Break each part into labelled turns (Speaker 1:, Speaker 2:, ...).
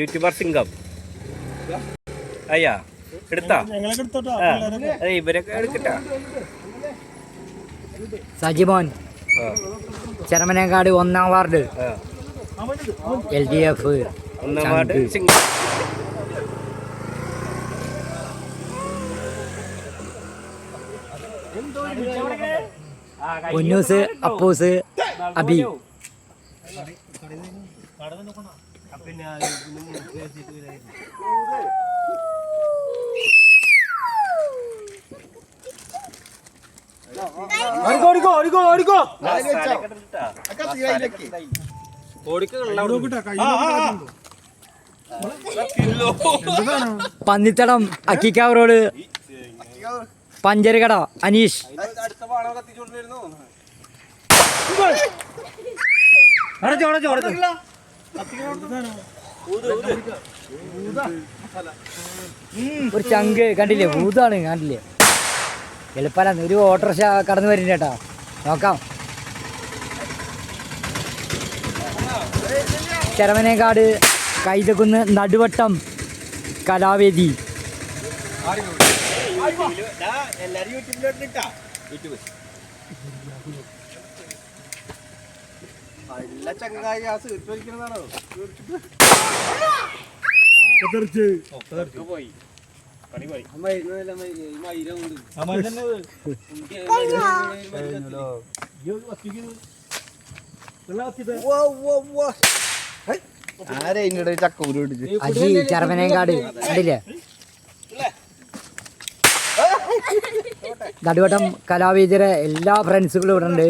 Speaker 1: YouTuber Singham അയ്യാ എടുത്താ ഇവരൊക്കെ എടുക്കട്ടാ.
Speaker 2: സജിമോൻ ചെരമനേക്കാട് 1-ാം വാർഡ് LDF
Speaker 1: 1-ാം വാർഡ് സിംഗം.
Speaker 2: പൊന്നൂസ് അപ്പൂസ് അബി. പന്നിത്തടം അക്കിക്കാവ് റോഡ് പഞ്ചരകട അനീഷ്. ഒരു ചങ്ക് കണ്ടില്ലേ, ഭൂതാണ് കണ്ടില്ലേ. എളുപ്പല്ല, ഒരു ഓട്ടോറിക്ഷ കടന്നു വരുന്നുണ്ട് കേട്ടോ, നോക്കാം. ചെരമനേക്കാട് കൈതക്കുന്ന് നടുവട്ടം കലാവേദി. അജി ചെരമനേക്കാട് കണ്ടില്ലേ. നടുവട്ടം കലാവേദിയുടെ എല്ലാ ഫ്രണ്ട്സുകളും ഇവിടെ ഉണ്ട്.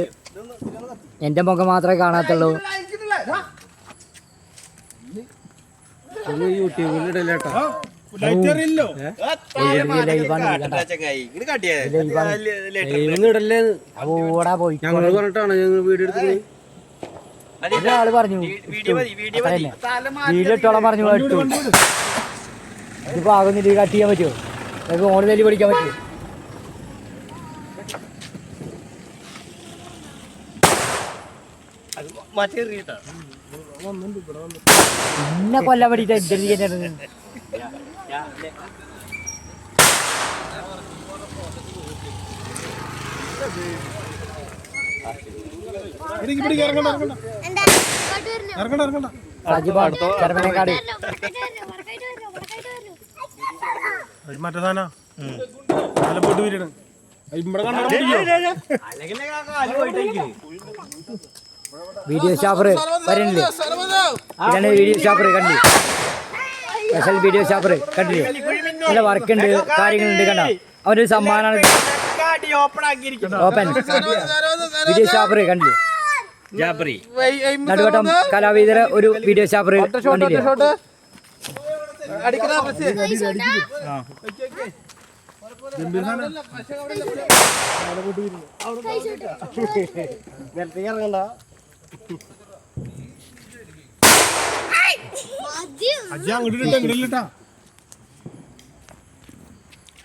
Speaker 2: എൻ്റെ മുഖം മാത്രമേ കാണാത്തുള്ളൂ. ഒരാള് പറഞ്ഞു വീഡിയോട്ടോളം പറഞ്ഞു കേട്ടു. ഇതിപ്പോ ആകുന്നില്ല, കട്ട് ചെയ്യാൻ പറ്റുമോ? നമുക്ക് ഓൺ തല്ലി പഠിക്കാൻ പറ്റുമോ? എന്നെ കൊല്ലാൻ വേണ്ടിട്ട് ചെരമനേക്കാട്
Speaker 3: മറ്റേ സാധന പോയിട്ട് വരണം.
Speaker 2: വീഡിയോ ഷാപ്പർ വരണില്ലേ? ഇതാണ് വീഡിയോ ഷാപ്പർ, കണ്ടില്ലേ? സ്പെഷ്യൽ വീഡിയോ ഷാപ്പർ കണ്ടില്ലേ? നല്ല വർക്കുണ്ട്, കാര്യങ്ങളുണ്ട്. കണ്ട അവരൊരു സമ്മാനമാണ്. ഓപ്പൺ വീഡിയോ ഷാപ്പർ കണ്ടില്ലേ? നടുവട്ടം കലാവേദിയുടെ ഒരു വീഡിയോ ഷാപ്പർ കണ്ടില്ലേ?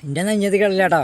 Speaker 2: എന്റെ നെഞ്ഞത്ത് കളില്ലാട്ടാ.